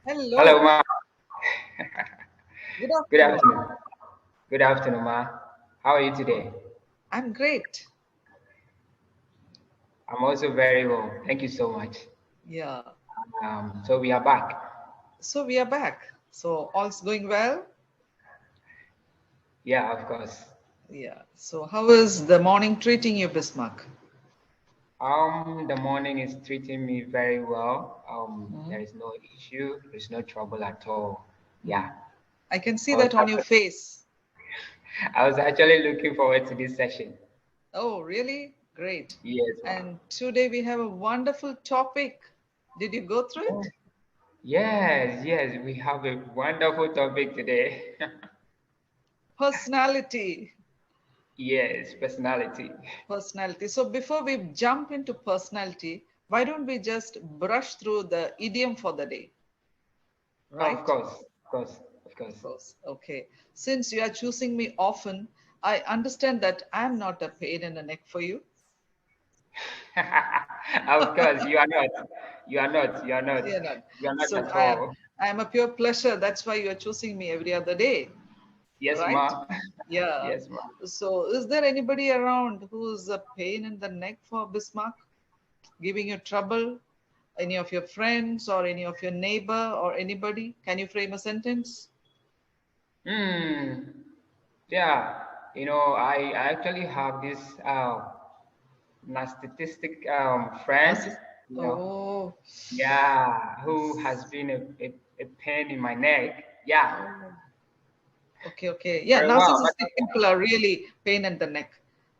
Hello, Hello. Ma. Good Good afternoon. afternoon. Good afternoon, Ma. How are you today? I'm great. I'm also very well. Thank you so much. Yeah. So we are back. So we are back. So all's going well? Yeah, of course. Yeah. So how is the morning treating you, Bismarck? The morning is treating me very well. There Mhm. is no issue. There's no trouble at all. Yeah. I can see I was that on your actually, face. I was actually looking forward to this session. Oh, really? Great. Yes, Ma. And today we have a wonderful topic. Did you go through Oh, it? yes, yes. We have a wonderful topic today. Personality. Yes, personality. Personality. So before we jump into personality, why don't we just brush through the idiom for the day, Oh, of right? course, of course, of Of course. course. Okay. Since you are choosing me often, I understand that I'm not a pain in the neck for you. Of course, you are not. You are not. You are not. You're not. You are not So at I am all. I am a pure pleasure. That's why you're choosing me every other day, Yes, right? ma. Yeah. Yes, ma. So is there anybody around who's a pain in the neck for Bismarck, giving you trouble? Any of your friends or any of your neighbor or anybody? Can you frame a sentence? Hmm. Yeah. I actually have this narcissistic friend. Narciss- You know. Oh, Yeah. Who has been a pain in my neck. Yeah. oh. Okay, okay. Yeah, Very well. But narcissistic people are really pain in the neck.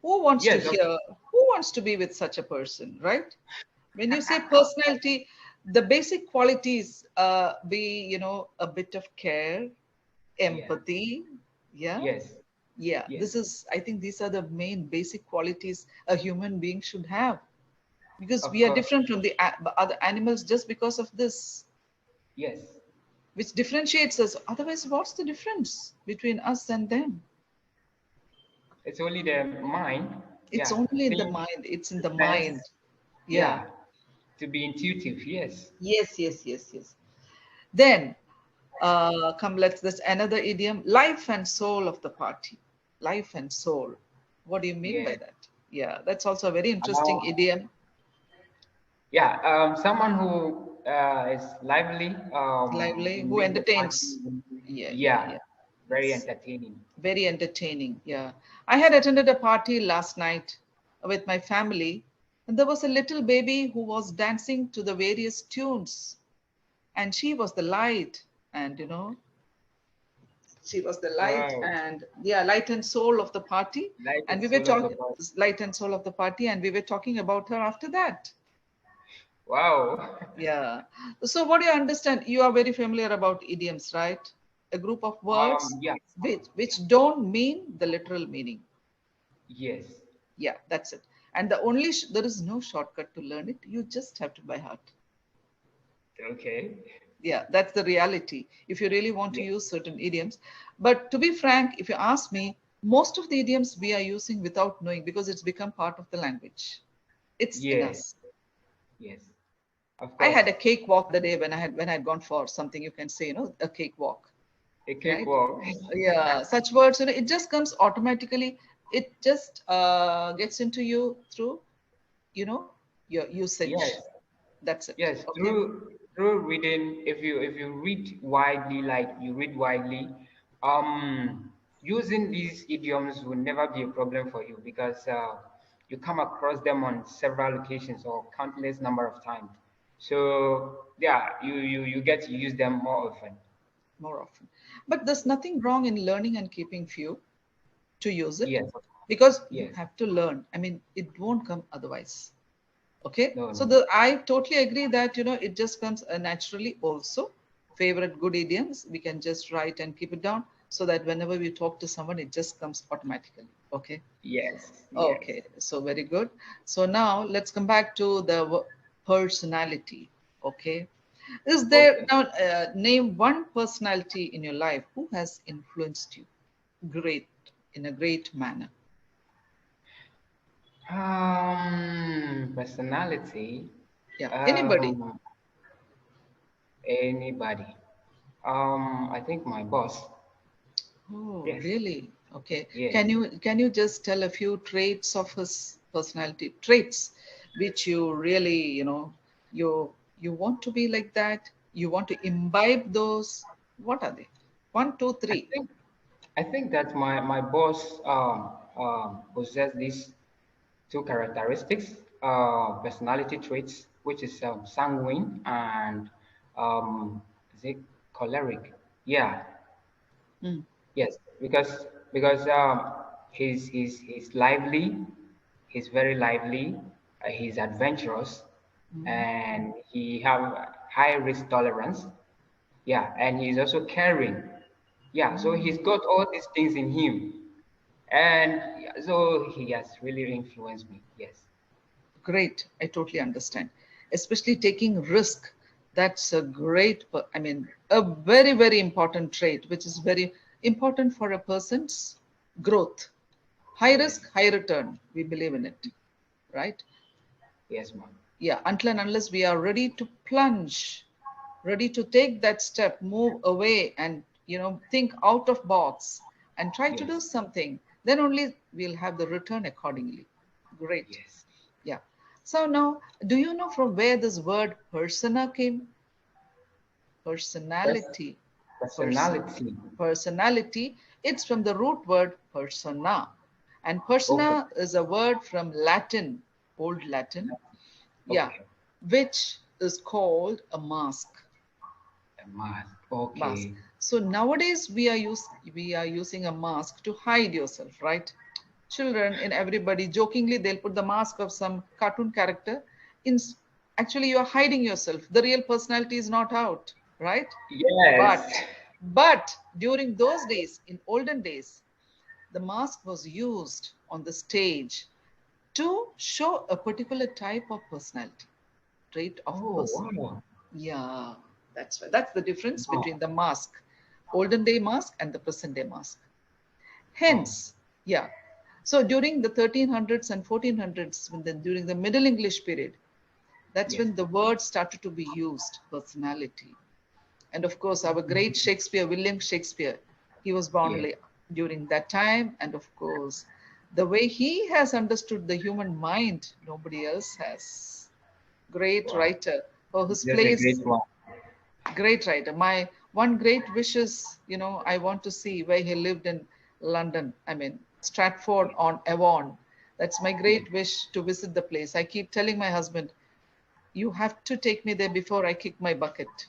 Who wants to yes. hear? Who wants to be with such a person, right? When you say personality, the basic qualities be, a bit of care, Yeah. empathy. Yeah, Yes. yeah. Yes. This is, I think these are the main basic qualities a human being should have because Of we are course. different from the other animals just because of this, Yes. which differentiates us. Otherwise, what's the difference between us and them? It's only the mind. It's Yeah. only in the Think, mind. It's in the the mind. sense. Yeah. Yeah. To be intuitive. Yes. Yes, yes, yes, yes. Then come let's this another idiom, life and soul of the party. Life and soul. What do you mean by Yes. that? Yeah, that's also a very interesting Um, idiom. yeah. Someone who is lively, Lively, will who make the party. entertains. Yeah, yeah, Yeah. yeah. Very Yes. entertaining. Very entertaining. Yeah. I had attended a party last night with my family, and there was a little baby who was dancing to the various tunes, and she was the light, and she was the light Wow. and yeah, light and soul of the party. Life And and we were soul of the talking party. light and soul of the party, and we were talking about her after that. Wow. Yeah. So what do you understand? You are very familiar about idioms, right? A group of words Yeah. which don't mean the literal meaning. Yes. Yeah, that's it. And there is no shortcut to learn it. You just have to by heart. Okay. Yeah, that's the reality. If you really want to Yeah. use certain idioms, but to be frank, if you ask me, most of the idioms we are using without knowing because it's become part of the language. It's in Yes. us. Yes. Of I course. had a cake walk the day when I had gone for something you can say, a cake walk, A right? cakewalk. Yeah, such words, it just comes automatically. It just gets into you through, you know, your usage. Yes. That's it. Yes, Okay. through reading, if you read widely, like you read widely, using these idioms will never be a problem for you because you come across them on several occasions or countless number of times. So yeah, you get to use them more often. More often. But there's nothing wrong in learning and keeping few to use it Yes, because you yes. have to learn. I mean, it won't come otherwise. Okay. No, So no. I totally agree that, it just comes naturally also. Favorite good idioms, we can just write and keep it down so that whenever we talk to someone, it just comes automatically. Okay. Yes, yes. Okay. So very good. So now let's come back to the personality. Okay. Is there Okay. now name one personality in your life who has influenced you great in a great manner? Personality. Yeah, anybody. Um, Anybody. I think my boss. Oh, Yes. really? Okay. Yes. Can you just tell a few traits of his personality, traits which you really, you want to be like that, you want to imbibe those. What are they? One, two, I three. think I think that my boss possess these two characteristics, personality traits, which is sanguine and is it choleric? Yeah, Mm. yes, because he's lively, he's very lively, he's adventurous, Mhm. and he have high risk tolerance. Yeah, and he's also caring. Yeah, so he's Mm. got all these things in him, and yeah, so he has really influenced me. Yes, Great. I totally understand. Especially taking risk. That's a great, I mean, a very, very important trait, which is very important for a person's growth. High yes, risk, high return. We believe in it, right? yes, ma'am. Yeah, until and unless we are ready to plunge, ready to take that step, move away and, think out of box and try to do Yes, something, then only we'll have the return accordingly. Great. yes. Yeah. So now, do you know from where this word persona came? Pers- Personality. Person. Personality. Personality. It's from the root word persona. And Okay, persona is a word from Latin, Old Latin. Yeah. okay. Which is called a mask. A mask. Mask. Okay. So nowadays we are using a mask to hide yourself, right? Children in everybody jokingly they'll put the mask of some cartoon character. In actually you are hiding yourself. The real personality is not out, right? Yes. But during those days, in olden days, the mask was used on the stage to show a particular type of personality, trait of a Oh person. wow. Yeah, that's right. That's the difference Wow. between the mask, olden day mask and the present day mask. Wow. Hence, yeah. So during the 1300s and 1400s, during the Middle English period, that's Yes. when the word started to be used, personality. And of course, our great Shakespeare, William Shakespeare, he was born Yes. during that time. And of course, the way he has understood the human mind, nobody else has. Great Wow. writer. For his That's a plays, great one. great writer. My one great wish is, I want to see where he lived in London. I mean, Stratford Yes. on Avon. That's my Yes. great wish to visit the place. I keep telling my husband, you have to take me there before I kick my bucket.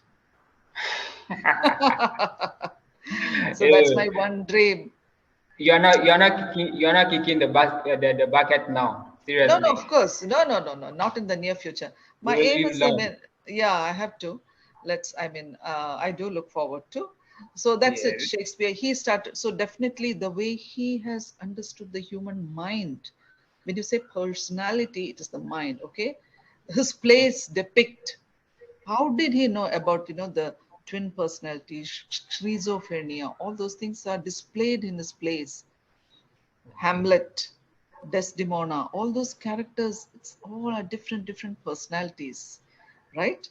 So that's Eh, my one dream. you're not kicking the bucket now. No, no, of Seriously. course. No, no, no, no, not in the near future. You My will aim live is, long. yeah, I have to. I do look forward to. So that's it. Yes. Shakespeare, he started. So definitely the way he has understood the human mind. When you say personality, it is the mind, okay? His Okay. plays depict. How did he know about, the twin personality, schizophrenia? All those things are displayed in his plays. Okay. Hamlet, Desdemona, all those characters, it's all are different personalities, right?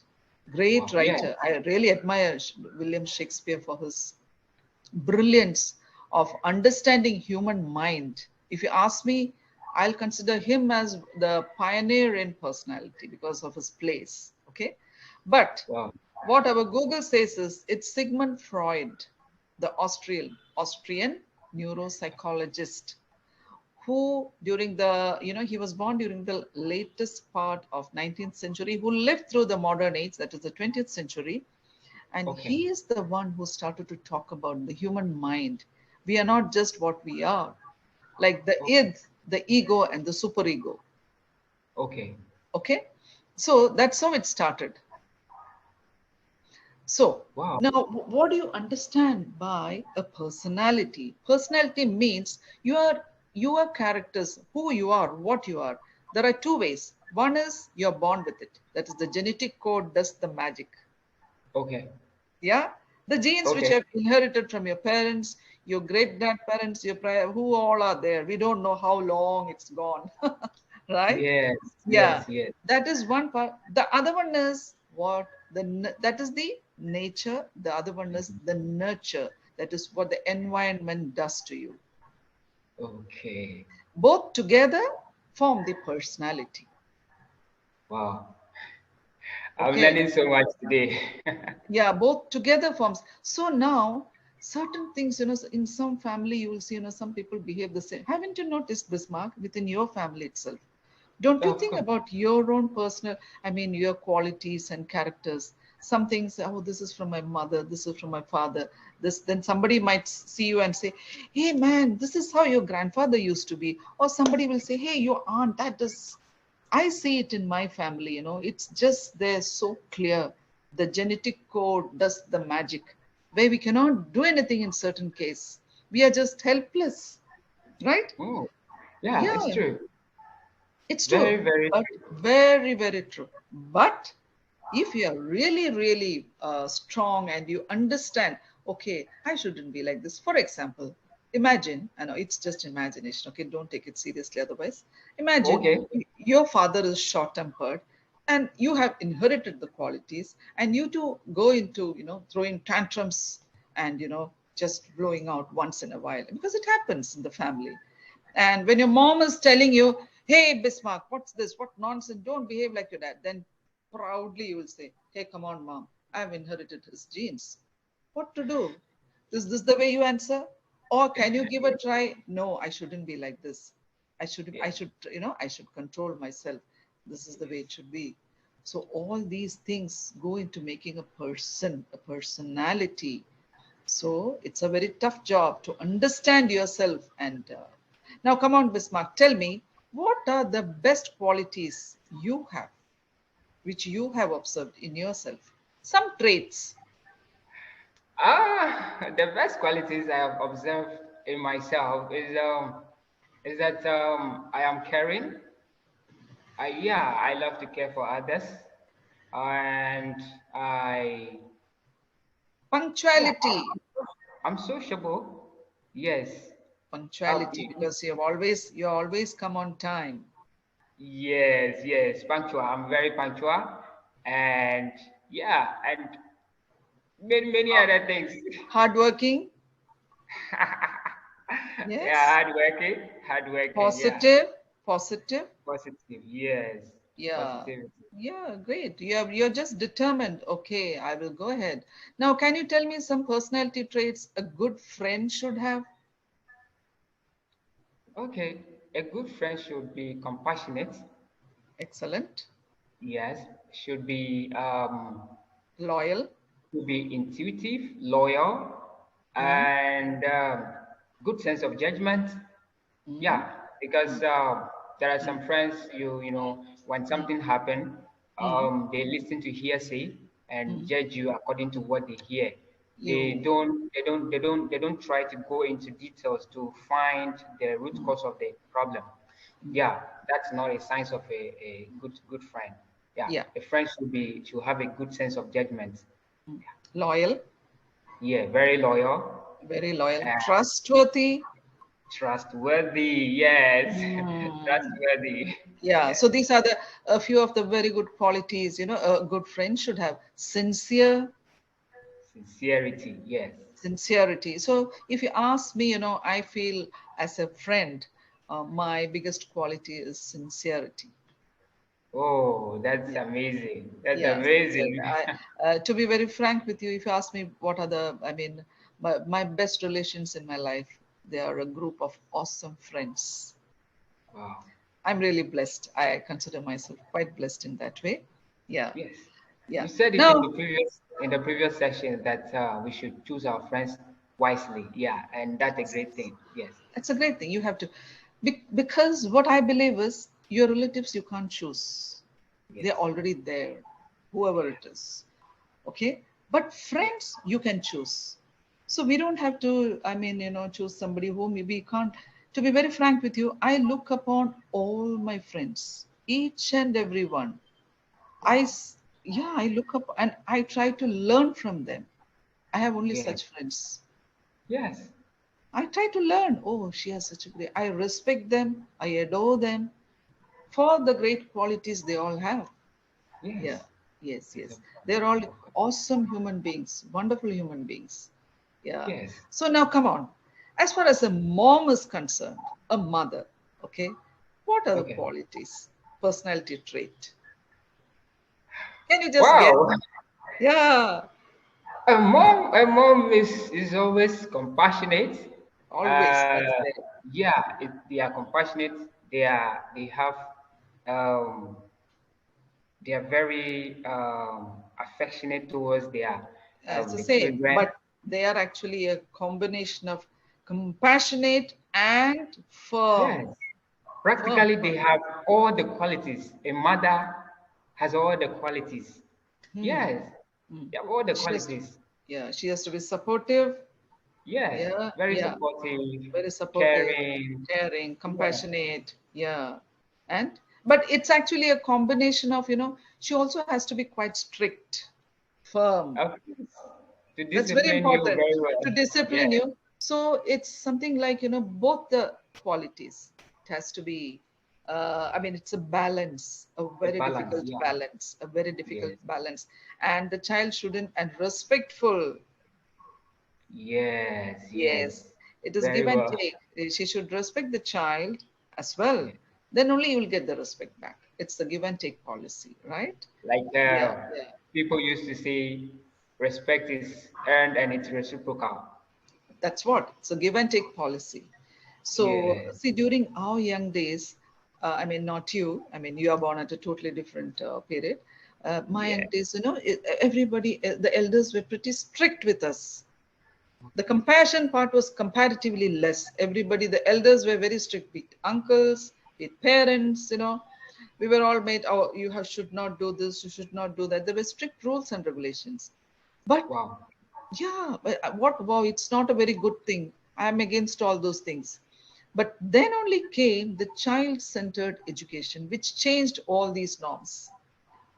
Great Wow. Yeah. writer. I really admire William Shakespeare for his brilliance of understanding human mind. If you ask me, I'll consider him as the pioneer in personality because of his plays. Okay. But Wow. what our Google says is it's Sigmund Freud, the Austrian neuropsychologist who during the he was born during the latest part of 19th century, who lived through the modern age, that is the 20th century, and Okay. he is the one who started to talk about the human mind. We are not just what we are, like the Okay. id, the ego and the superego. Okay. Okay, so that's how it started. So Wow. now, what do you understand by a personality? Personality means your characters, who you are, what you are. There are two ways. One is you're born with it. That is the genetic code does the magic. Okay. Yeah, the genes which Okay. you have inherited from your parents, your great grandparents, your prior, who all are there. We don't know how long it's gone, right? Yes. Yeah, Yes. Yes. that is one part. The other one is what That is the nature. The other one is the nurture. That is what the environment does to you. Okay. Both together form the personality. Wow. I'm Okay. learning so much today. Yeah, both together forms. So now, certain things, in some family, you will see, some people behave the same. Haven't you noticed this, Mark, within your family itself? Don't you Of think course. about your own personal, your qualities and characters? Some things, oh, this is from my mother, this is from my father. This, then somebody might see you and say, hey, man, this is how your grandfather used to be. Or somebody will say, hey, your aunt, that is. I see it in my family, it's just there so clear. The genetic code does the magic, where we cannot do anything in certain case. We are just helpless, right? Oh, yeah, it's Yeah, true. it's Very, true, very but true. very, very true. But if you are really, really strong and you understand, okay, I shouldn't be like this. For example, imagine, I know it's just imagination, okay, don't take it seriously otherwise. Imagine Okay. your father is short tempered and you have inherited the qualities, and you two go into, throwing tantrums and, just blowing out once in a while because it happens in the family. And when your mom is telling you, hey, Bismarck, what's this? What nonsense? Don't behave like your dad. Then proudly you will say, hey, come on, mom. I've inherited his genes. What to do? Is this the way you answer? Or can you give a try? No, I shouldn't be like this. Yeah. I should control myself. This is the way it should be. So all these things go into making a person, a personality. So it's a very tough job to understand yourself. And now, come on, Bismarck, tell me, what are the best qualities you have, which you have observed in yourself? Some traits. The best qualities I have observed in myself is that I am caring. I love to care for others, and I yeah, Punctuality. I'm sociable. Yes. Punctuality, Y- because you always come on time. yes, yes, punctual. I'm very punctual, and yeah, and many other things. Hardworking. Yes. Yeah, hardworking. Yeah, Positive. Positive. positive. Yes, Yeah. positivity. Yeah, great. You're just determined. Okay, I will go ahead. Now, can you tell me some personality traits a good friend should have? Okay, a good friend should be compassionate. Excellent. Yes, should be Loyal. to be intuitive, loyal, Mm-hmm. and good sense of judgment. Mm-hmm. Yeah, because there are some friends when something happen, Mm-hmm. they listen to hearsay and Mm-hmm. judge you according to what they hear. They You. don't they don't they don't they don't try to go into details to find the root Mm-hmm. cause of the problem. Yeah, that's not a sign of a good friend. Yeah, Yeah. a friend should have a good sense of judgment. Mm. Loyal. Yeah, very loyal, Very loyal. and Trustworthy. trustworthy. Yes, Mm. trustworthy. Yeah. Yes, So these are the a few of the very good qualities, a good friend should have. Sincere. sincerity. Yes. Sincerity. So if you ask me, I feel as a friend, my biggest quality is sincerity. Oh, that's Yeah. amazing. That's Yeah, sincerity. amazing. To be very frank with you, if you ask me what are my best relations in my life, they are a group of awesome friends. Wow. I'm really blessed. I consider myself quite blessed in that way. Yeah, Yes. yeah. You said it Now, in the previous session that we should choose our friends wisely. Yeah, and that's a great thing. Yes. it's a great thing. You have to, because what I believe is your relatives you can't choose. They're Yes. already there, whoever it is. Okay, but Yes. friends you can choose. So we don't have to, choose somebody who maybe can't. To be very frank with you, I look upon all my friends, each and every one. Wow. Yeah, I look up and I try to learn from them. I have only Yes. such friends. Yes. I try to learn. Oh, she has such a great. I respect them. I adore them for the great qualities they all have. Yeah. Yes. Yes, It's a yes. They're all okay. awesome human beings, wonderful human beings. Yeah. Yes. So now come on. As far as a mom is concerned, a mother, okay, what are the Okay. qualities, personality trait? Can you just guess? Wow. Yeah, A mom is always compassionate. always. Uh, That's there. yeah, they are compassionate. They have um, they are very affectionate towards their It's the the same, children. but they are actually a combination of compassionate and Yes, firm. Firm, practically they firm. have all the qualities. A mother has all the qualities. Hmm. Yes, Hmm. they have all the She has to, qualities. yeah, she has to be supportive. Yes, Yeah, very yeah. supportive, Very supportive, caring. caring, Yeah. compassionate. Yeah. And but it's actually a combination of, she also has to be quite strict, firm. Of course, to That's very discipline you important very to well. discipline Yes, you. So it's something like, both the qualities. It has to be, I mean, it's a balance, a the very balance. difficult Yeah. balance, a very difficult Yes. balance. And the child shouldn't, and respectful. Yes. Yes, Yes. it is Very give and well. take. She should respect the child as well. Yeah. Then only you will get the respect back. It's the give and take policy, right? Like Yeah, yeah. people used to say, respect is earned and it's reciprocal. That's what. It's a give and take policy. So, Yes. see, during our young days, I mean, not you, I mean, you are born at a totally different period. My young Yeah. days, everybody, the elders were pretty strict with us. The compassion part was comparatively less. Everybody, the elders were very strict, be it uncles, be it parents, we were all made, oh, should not do this, you should not do that. There were strict rules and regulations. But Wow. yeah, but wow, it's not a very good thing. I'm against all those things. But then only came the child centered education, which changed all these norms.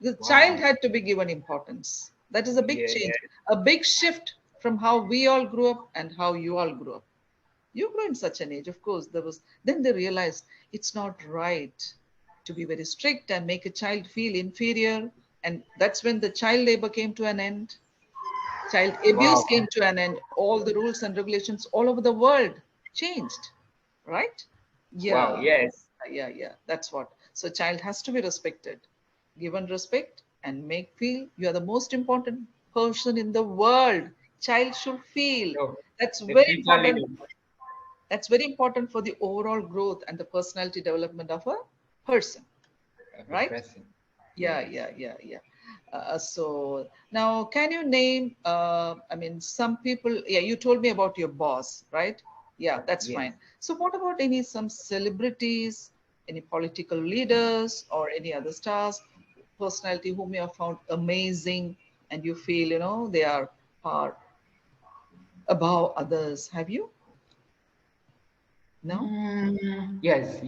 The child Wow. had to be given importance. That is a big Yeah. change, a big shift from how we all grew up and how you all grew up. You grew in such an age, of course. Then they realized it's not right to be very strict and make a child feel inferior. And that's when the child labor came to an end, child abuse Wow. came to an end. All the rules and regulations all over the world changed, right? Wow. Yeah, Yes. yeah. That's what. So child has to be respected, given respect, and make feel you are the most important person in the world. Child should feel. So That's the very future important. leader That's very important for the overall growth and the personality development of a person, of a right? person. Yes. Yeah. So now, can you name? I mean, some people. Yeah, you told me about your boss, right? Yeah, that's Yes. fine. So, what about some celebrities, any political leaders, or any other stars, personality whom you have found amazing, and you feel they are far above others? Have you? No? Yes. Yes.